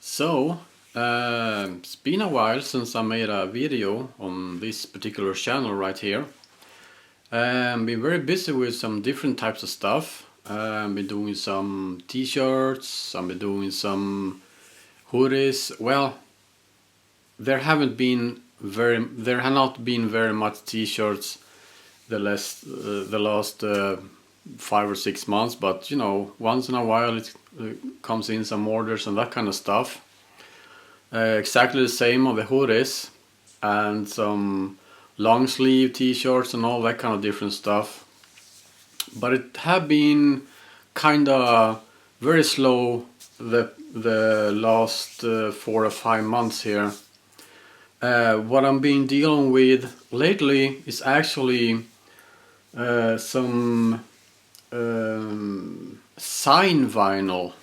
So, it's been a while since I made a video on this particular channel right here. Been very busy with some different types of stuff. Been doing some t-shirts, I've been doing some hoodies. Well, there have not been very much t-shirts the last 5 or 6 months, but you know, once in a while it comes in some orders and that kind of stuff. Exactly the same on the hoodies and some long sleeve t-shirts and all that kind of different stuff. But it have been kind of very slow the last 4 or 5 months here. What I'm been dealing with lately is actually some sign vinyl.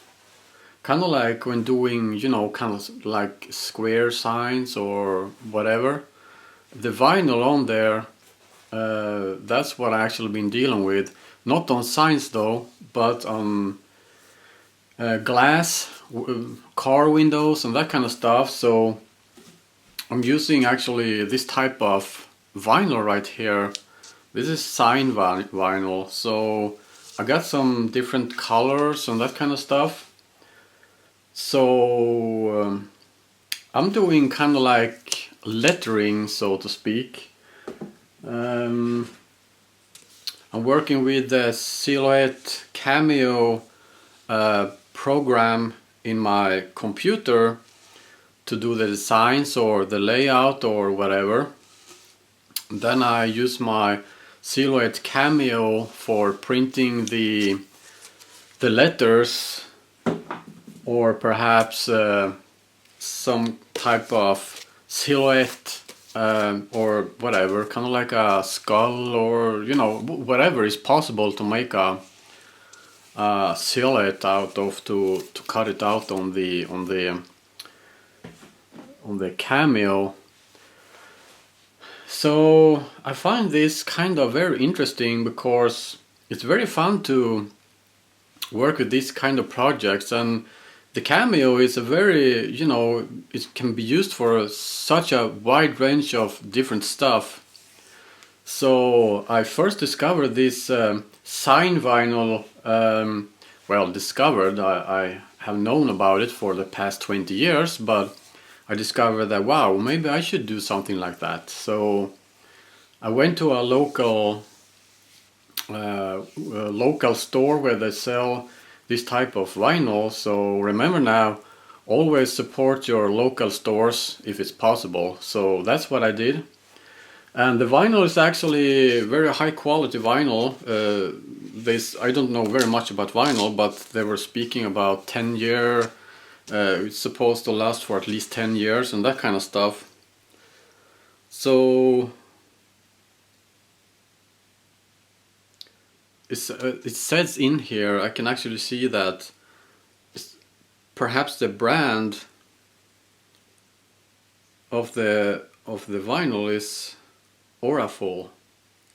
Kind of like when doing, you know, kind of like square signs or whatever. The vinyl on there, that's what I actually been dealing with. Not on signs though, but on glass, car windows and that kind of stuff. So I'm using actually this type of vinyl right here. This is sign vinyl. So I got some different colors and that kind of stuff. So I'm doing kind of like lettering, so to speak. I'm working with the Silhouette Cameo program in my computer to do the designs or the layout or whatever. Then I use my Silhouette Cameo for printing the letters, or perhaps some type of silhouette or whatever, kind of like a skull, or you know, whatever is possible to make a silhouette out of, to cut it out on the Cameo. So I find this kind of very interesting because it's very fun to work with these kind of projects, and the Cameo is a very, you know, it can be used for such a wide range of different stuff. So I first discovered this sign vinyl, I have known about it for the past 20 years, but I discovered that, wow, maybe I should do something like that. So I went to a local store where they sell this type of vinyl. So remember now, always support your local stores if it's possible. So that's what I did. And the vinyl is actually very high quality vinyl. I don't know very much about vinyl, but they were speaking about 10-year. It's supposed to last for at least 10 years and that kind of stuff. So it says in here, I can actually see that perhaps the brand of the vinyl is Orafol,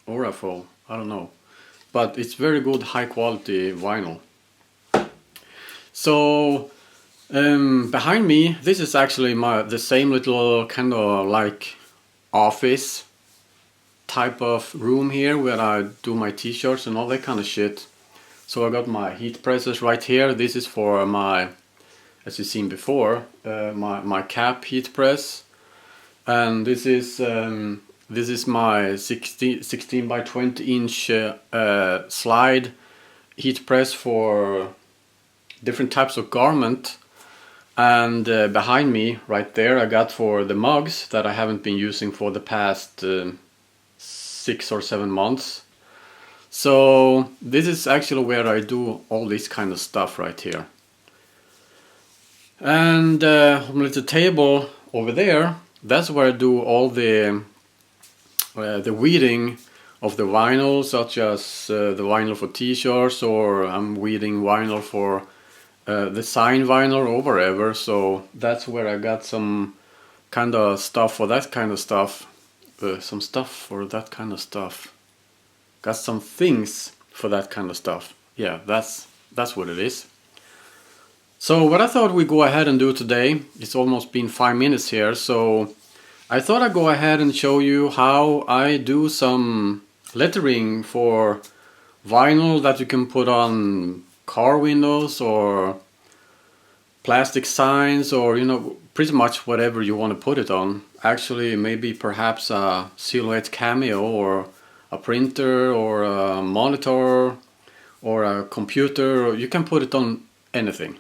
I don't know, but it's very good high quality vinyl. So behind me, this is actually the same little kind of like office type of room here where I do my t-shirts and all that kind of shit. So I got my heat presses right here. This is for my, as you've seen before, my cap heat press, and this is my 16 by 20 inch slide heat press for different types of garment. And behind me right there, I got for the mugs that I haven't been using for the past 6 or 7 months. So this is actually where I do all this kind of stuff right here. And on the table over there, that's where I do all the weeding of the vinyl, such as the vinyl for t-shirts, or I'm weeding vinyl for the sign vinyl or whatever. So that's where I got some kind of stuff for that kind of stuff. Some stuff for that kind of stuff. Got some things for that kind of stuff. Yeah, that's what it is. So what I thought we'd go ahead and do today, it's almost been 5 minutes here, so I thought I'd go ahead and show you how I do some lettering for vinyl that you can put on car windows or plastic signs, or pretty much whatever you want to put it on. Actually, maybe perhaps a Silhouette Cameo or a printer or a monitor or a computer. You can put it on anything.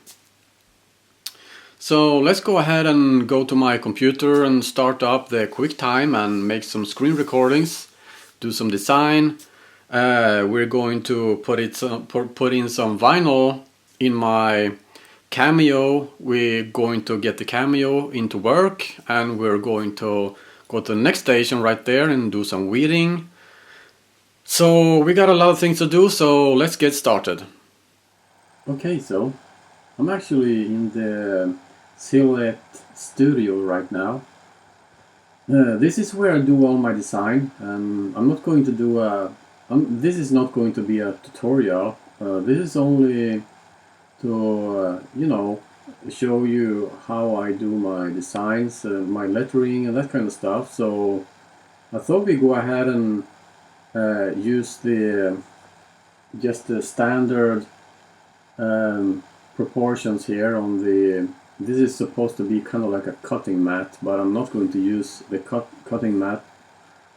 So let's go ahead and go to my computer and start up the QuickTime and make some screen recordings, do some design. We're going to put in some vinyl in my Cameo. We're going to get the Cameo into work, and we're going to go to the next station right there and do some weeding. So we got a lot of things to do, so let's get started. Okay, so I'm actually in the Silhouette studio right now. This is where I do all my design, and I'm not going to do this is not going to be a tutorial. This is only to show you how I do my designs, my lettering and that kind of stuff. So I thought we go ahead and use just the standard proportions here on the. This is supposed to be kind of like a cutting mat, but I'm not going to use the cutting mat.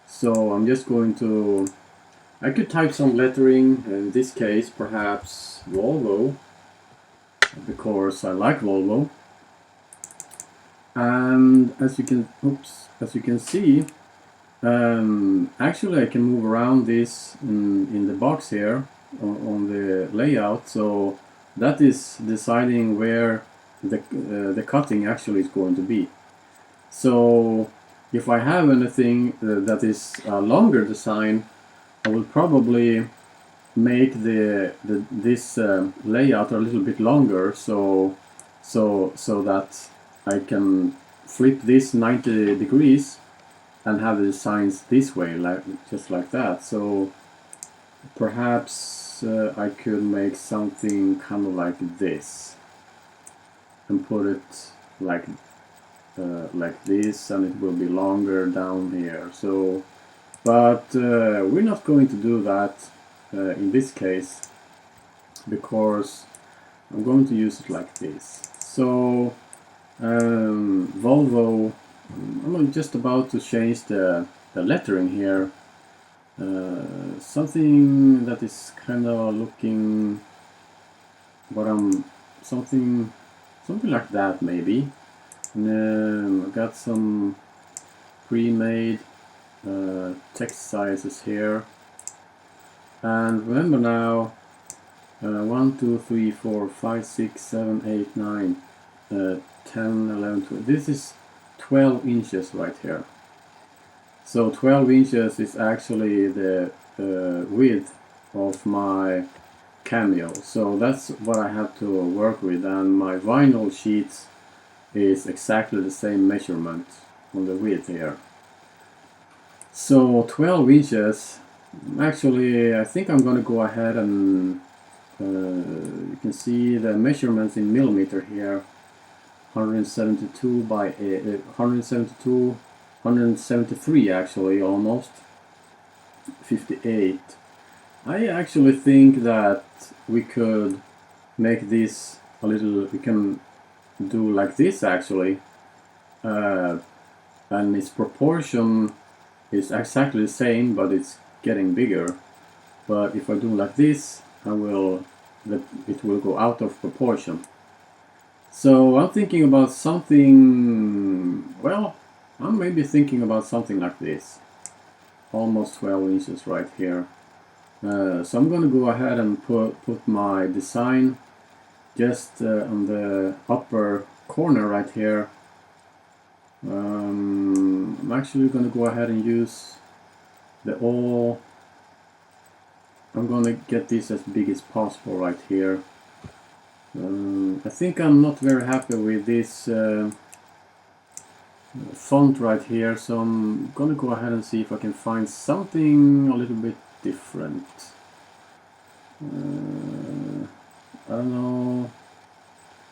So I'm just going to. I could type some lettering, in this case perhaps Volvo, because I like Volvo. And as you can see, actually I can move around this in the box here on the layout. So that is deciding where the cutting actually is going to be. So if I have anything that is a longer design, I will probably make this layout a little bit longer, so that I can flip this 90 degrees and have the designs this way, just like that. So perhaps I could make something kind of like this and put it like this, and it will be longer down here. So, but we're not going to do that in this case, because I'm going to use it like this. So Volvo, I'm just about to change the lettering here. Something that is kind of looking, but something like that maybe. And I got some pre-made text sizes here. And remember now, 1, 2, 3, 4, 5, 6, 7, 8, 9, 10, 11, 12. This is 12 inches right here. So 12 inches is actually the width of my Cameo. So that's what I have to work with, and my vinyl sheets is exactly the same measurement on the width here. So 12 inches. Actually, I think I'm going to go ahead and you can see the measurements in millimeter here. 172 by 172, 173 actually, almost 58. I actually think that we could make this a little, we can do like this actually, and its proportion is exactly the same, but it's getting bigger. But if I do like this, it will go out of proportion. So I'm thinking about something, well, I'm maybe thinking about something like this. Almost 12 inches right here. So I'm going to go ahead and put my design just on the upper corner right here. I'm actually going to go ahead and use I'm going to get this as big as possible right here. I think I'm not very happy with this font right here, so I'm gonna go ahead and see if I can find something a little bit different. I don't know.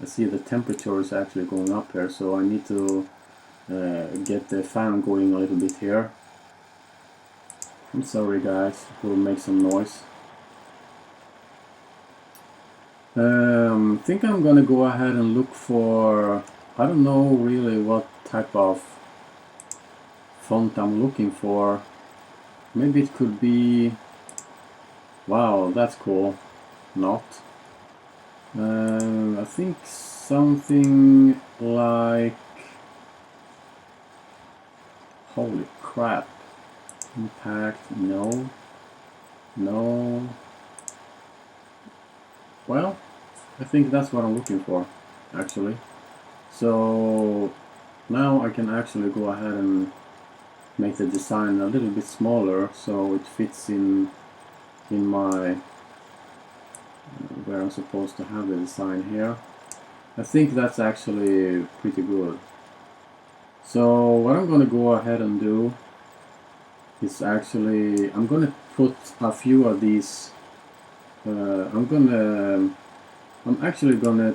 I see the temperature is actually going up here, so I need to get the fan going a little bit here. I'm sorry guys, it will make some noise. I think I'm gonna go ahead and look for, I don't know really what type of font I'm looking for. Maybe it could be, wow, that's cool. Not. I think something like, holy crap, impact, no, no. Well, I think that's what I'm looking for, actually. So now I can actually go ahead and make the design a little bit smaller so it fits in my where I'm supposed to have the design here. I think that's actually pretty good. So what I'm gonna go ahead and do is actually I'm gonna put a few of these. I'm actually gonna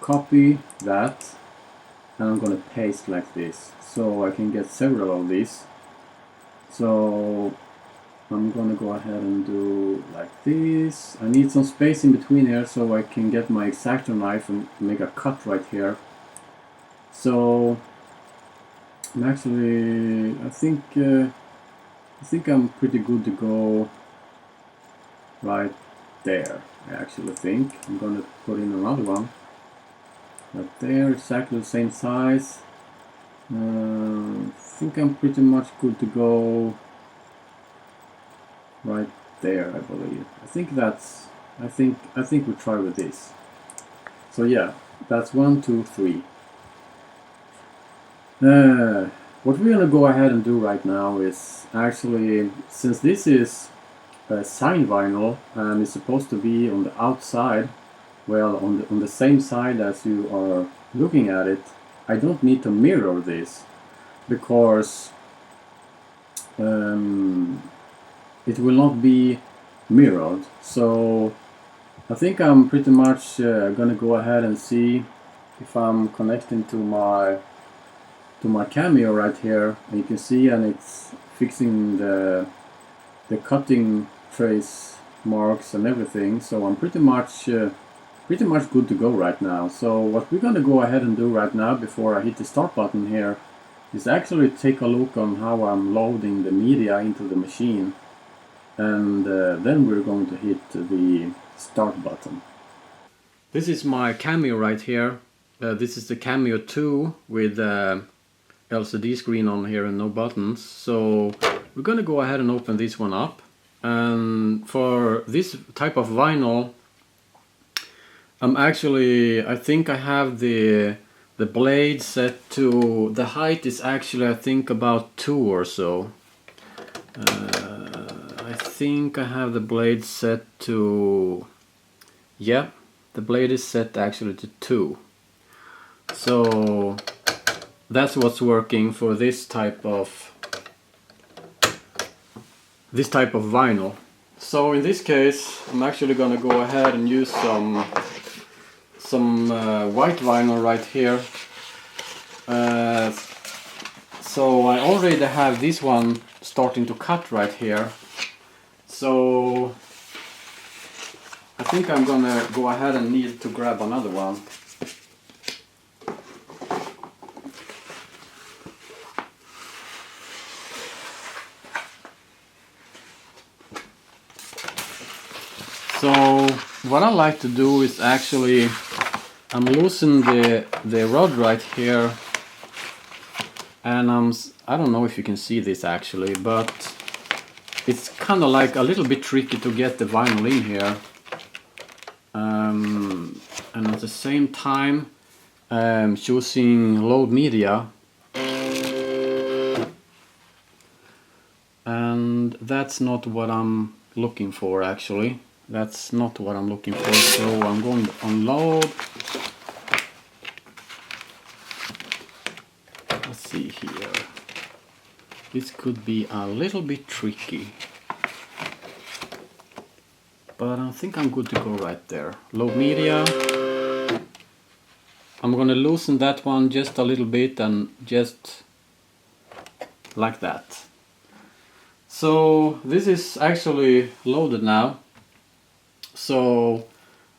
copy that and I'm gonna paste like this so I can get several of these. So I'm gonna go ahead and do like this. I need some space in between here so I can get my X-Acto knife and make a cut right here. So I'm actually, I think I'm pretty good to go right there. I actually think I'm gonna put in another one right there, exactly the same size. I think I'm pretty much good to go right there, I believe. I think we try with this. So yeah, that's 1, 2, 3. What we're gonna go ahead and do right now is actually, since this is a sign vinyl and it's supposed to be on the outside, well, on the same side as you are looking at it, I don't need to mirror this because it will not be mirrored. So I think I'm pretty much gonna go ahead and see if I'm connecting to my Cameo right here, and you can see, and it's fixing the cutting trace marks and everything. So I'm pretty much good to go right now. So what we're gonna go ahead and do right now before I hit the start button here is actually take a look on how I'm loading the media into the machine, and then we're going to hit the start button. This is my Cameo right here. This is the Cameo 2 with LCD screen on here and no buttons. So we're gonna go ahead and open this one up. And for this type of vinyl, I think I have the blade set to, the height is actually I think about 2 or so. I think I have the blade set to, yeah, the blade is set actually to 2. So that's what's working for this type of vinyl. So in this case, I'm actually gonna go ahead and use some white vinyl right here. So I already have this one starting to cut right here. So I think I'm gonna go ahead and need to grab another one. So what I like to do is actually, I'm loosening the rod right here, and I don't know if you can see this actually, but it's kind of like a little bit tricky to get the vinyl in here, and at the same time choosing load media, and that's not what I'm looking for actually. That's not what I'm looking for, so I'm going to unload. Let's see here. This could be a little bit tricky, but I think I'm good to go right there. Load media. I'm gonna loosen that one just a little bit and just like that. So this is actually loaded now. So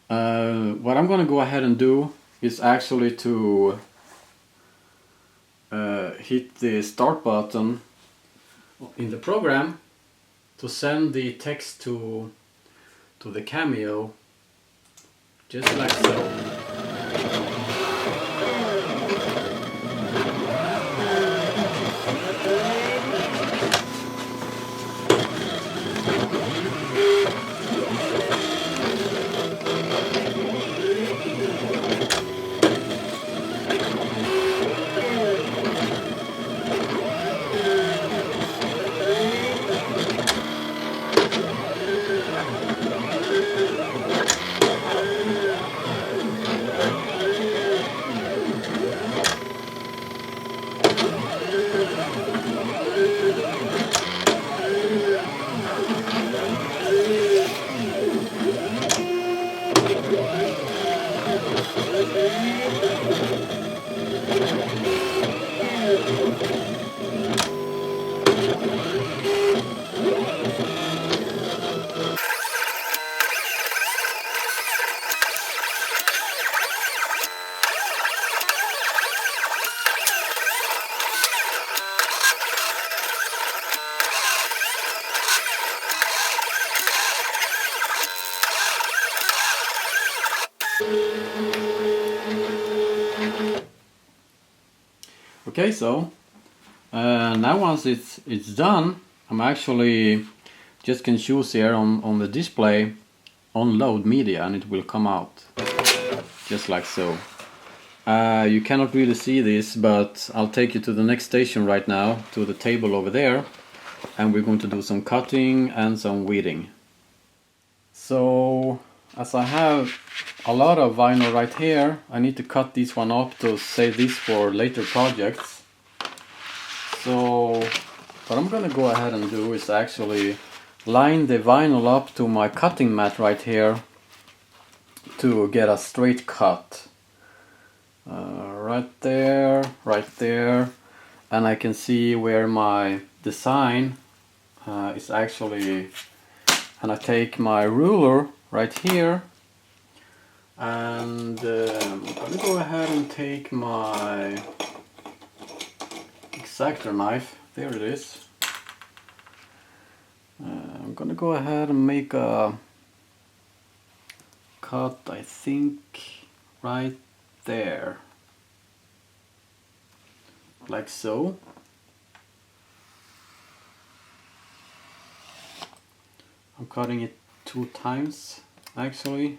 what I'm gonna go ahead and do is actually to hit the start button in the program to send the text to the Cameo, just like so. Okay, so now once it's done, I'm actually just can choose here on the display unload media, and it will come out just like so. You cannot really see this, but I'll take you to the next station right now, to the table over there, and we're going to do some cutting and some weeding. So as I have a lot of vinyl right here, I need to cut this one up to save this for later projects. So what I'm gonna go ahead and do is actually line the vinyl up to my cutting mat right here to get a straight cut. Right there, and I can see where my design is actually, and I take my ruler right here, and I'm gonna go ahead and take my X-Acto knife, there it is. I'm gonna go ahead and make a cut, I think right there, like so. I'm cutting it 2 times actually.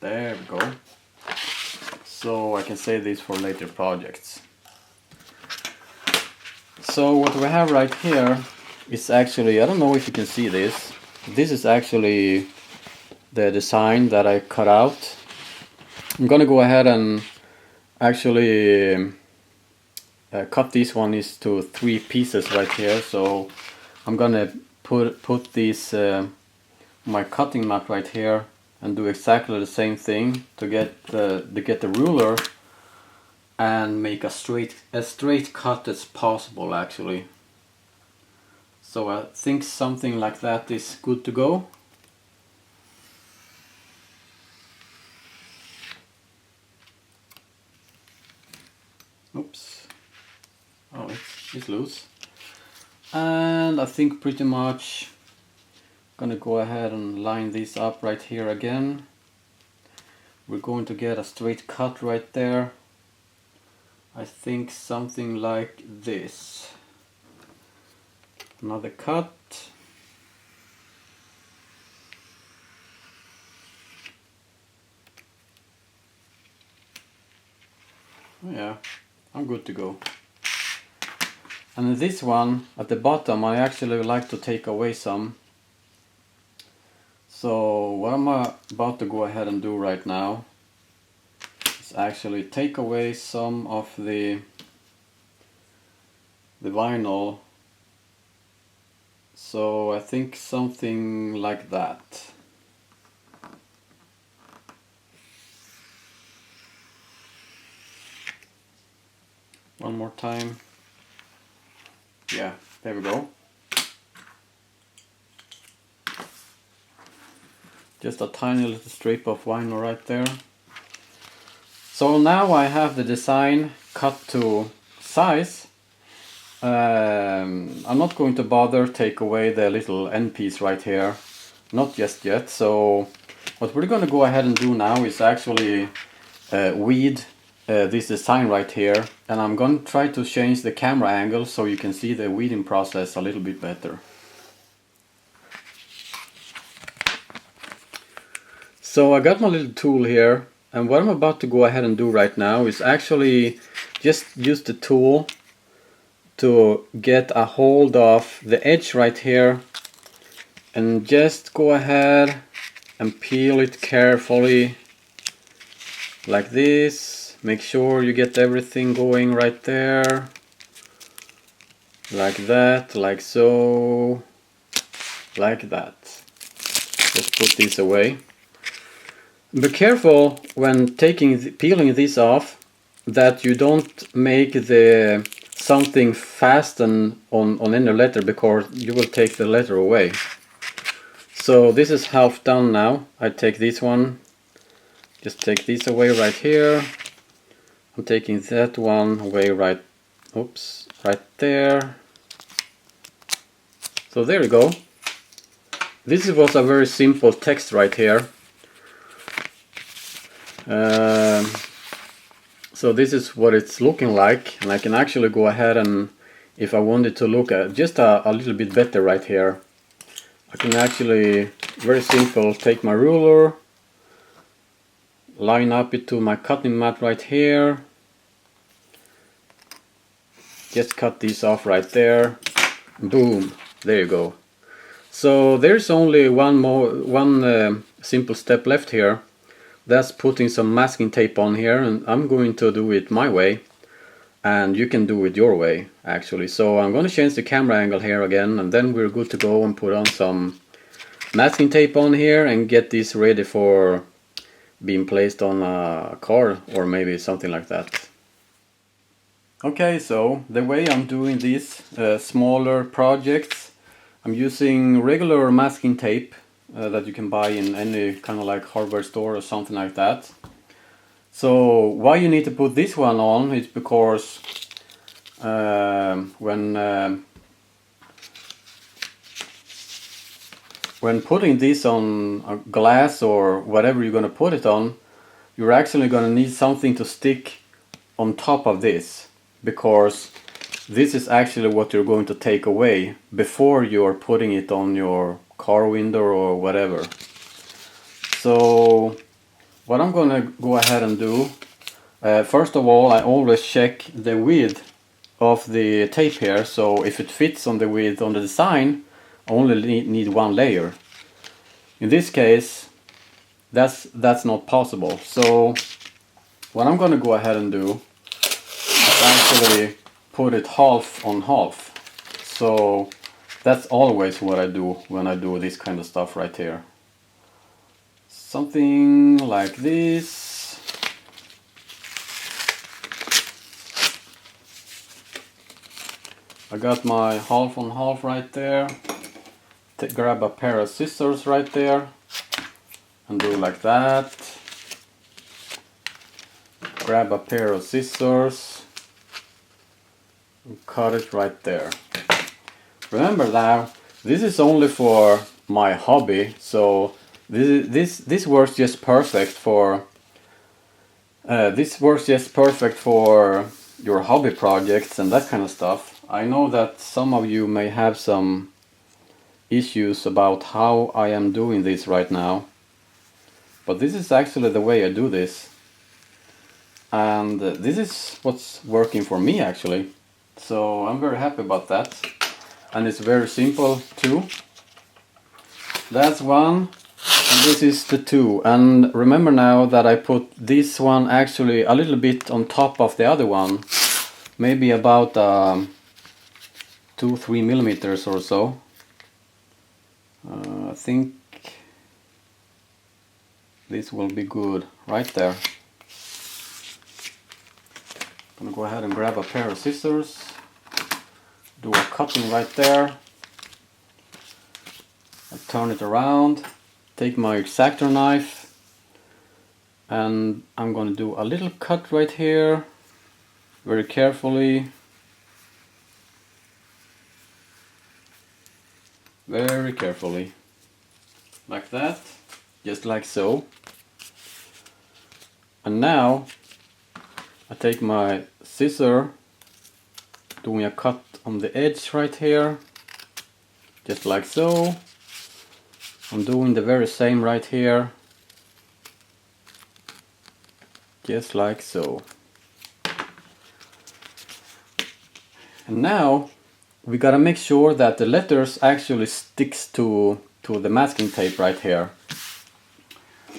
There we go. So I can save this for later projects. So what we have right here is actually, I don't know if you can see this. This is actually the design that I cut out. I'm gonna go ahead and actually cut this one into 3 pieces right here. So I'm gonna put this my cutting mat right here and do exactly the same thing to get the ruler and make as straight cut as possible actually. So I think something like that is good to go. Oops. Oh, it's loose. And I think pretty much gonna go ahead and line this up right here again. We're going to get a straight cut right there. I think something like this. Another cut. Yeah, I'm good to go. And this one at the bottom I actually like to take away some. So what I'm about to go ahead and do right now is actually take away some of the vinyl. So I think something like that. One more time. Yeah, there we go. Just a tiny little strip of vinyl right there. So now I have the design cut to size. I'm not going to bother take away the little end piece right here, not just yet. So what we're going to go ahead and do now is actually weed this design right here, and I'm going to try to change the camera angle so you can see the weeding process a little bit better. So I got my little tool here, and what I'm about to go ahead and do right now is actually just use the tool to get a hold of the edge right here, and just go ahead and peel it carefully like this. Make sure you get everything going right there, like that, like so, like that. Just put this away. Be careful when peeling this off that you don't make the something fasten on any letter, because you will take the letter away. So this is half done now. I take this one, just take this away right here. I'm taking that one away right there. So there you go. This was a very simple text right here. So this is what it's looking like, and I can actually go ahead and, if I wanted to look at just a little bit better right here, I can actually, very simple, take my ruler, line up it to my cutting mat right here, just cut these off right there, boom, there you go. So there's only one simple step left here. That's putting some masking tape on here, and I'm going to do it my way, and you can do it your way actually. So I'm going to change the camera angle here again, and then we're good to go and put on some masking tape on here and get this ready for being placed on a car or maybe something like that. Okay, so the way I'm doing these smaller projects, I'm using regular masking tape that you can buy in any kind of like hardware store or something like that. So why you need to put this one on is because when putting this on a glass or whatever you're going to put it on, you're actually going to need something to stick on top of this, because this is actually what you're going to take away before you're putting it on your car window or whatever. So what I'm going to go ahead and do, first of all, I always check the width of the tape here. So if it fits on the width on the design, I only need one layer. In this case, that's not possible. So what I'm going to go ahead and do is actually put it half on half. So that's always what I do when I do this kind of stuff right here. Something like this. I got my half on half right there. Grab a pair of scissors right there and do like that. Grab a pair of scissors and cut it right there. Remember now, this is only for my hobby, so this works just perfect for your hobby projects and that kind of stuff. I know that some of you may have some issues about how I am doing this right now, but this is actually the way I do this, and this is what's working for me actually. So I'm very happy about that. And it's very simple too. That's one, and this is the two. And remember now that I put this one actually a little bit on top of the other one, maybe about 2-3 millimeters or so. I think this will be good right there. I'm gonna go ahead and grab a pair of scissors, do a cutting right there, I turn it around, take my X-Acto knife, and I'm gonna do a little cut right here, very carefully, very carefully, like that, just like so. And now I take my scissor, doing a cut on the edge right here, just like so. I'm doing the very same right here, just like so. And now we gotta make sure that the letters actually sticks to the masking tape right here.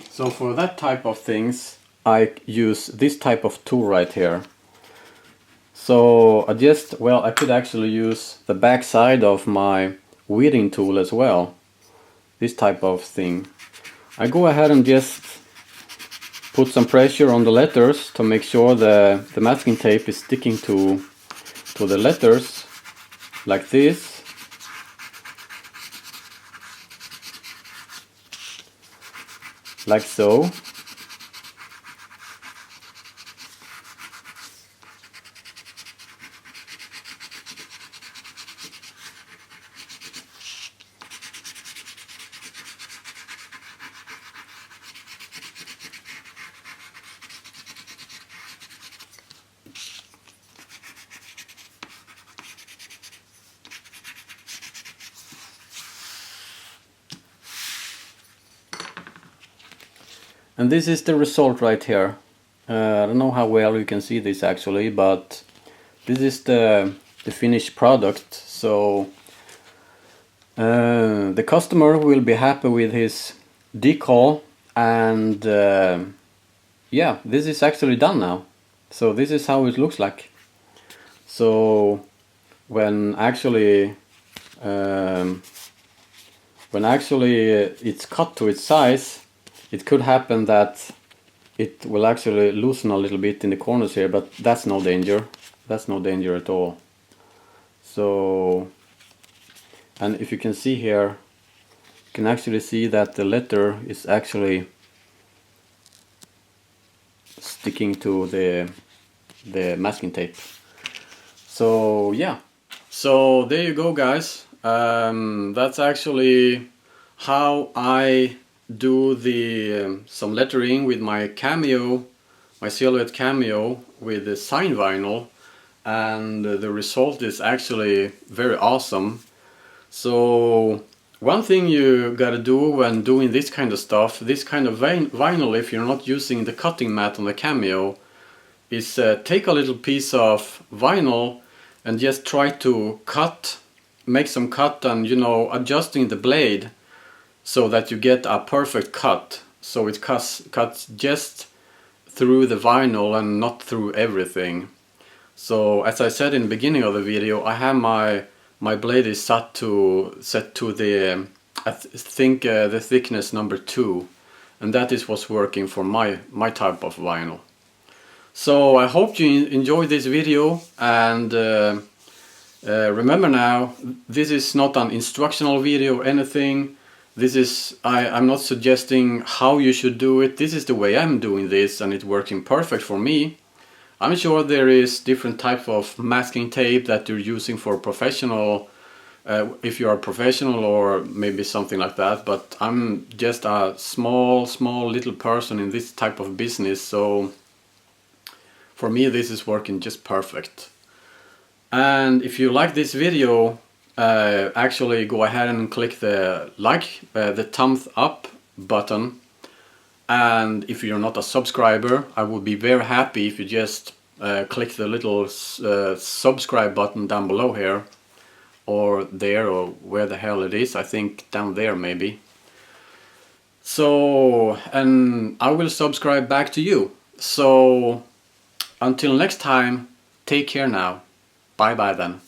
So for that type of things I use this type of tool right here. So I could actually use the back side of my weeding tool as well. This type of thing. I go ahead and just put some pressure on the letters to make sure the masking tape is sticking to the letters like this. Like so. And this is the result right here. I don't know how well you can see this actually, but this is the finished product. So the customer will be happy with his decal, and yeah, this is actually done now. So this is how it looks like. So when actually it's cut to its size, it could happen that it will actually loosen a little bit in the corners here, but that's no danger. That's no danger at all. So, and if you can see here, you can actually see that the letter is actually sticking to the masking tape. So yeah. So there you go, guys. That's actually how I do the some lettering with my Cameo, my Silhouette Cameo with the sign vinyl, and the result is actually very awesome. So one thing you gotta do when doing this kind of stuff, this kind of vinyl, if you're not using the cutting mat on the Cameo, is take a little piece of vinyl and just try to make some cut, and adjusting the blade so that you get a perfect cut. So it cuts just through the vinyl and not through everything. So as I said in the beginning of the video, I have my blade is set to the I think the thickness number 2, and that is what's working for my type of vinyl. So I hope you enjoyed this video, and remember now, this is not an instructional video or anything. This is, I'm not suggesting how you should do it. This is the way I'm doing this, and it's working perfect for me. I'm sure there is different type of masking tape that you're using for professional, if you are a professional or maybe something like that, but I'm just a small little person in this type of business, so for me this is working just perfect. And if you like this video, actually go ahead and click the the thumbs up button. And if you're not a subscriber, I would be very happy if you just click the little subscribe button down below here, or there, or where the hell it is. I think down there maybe. So, and I will subscribe back to you. So until next time, take care now. Bye bye then.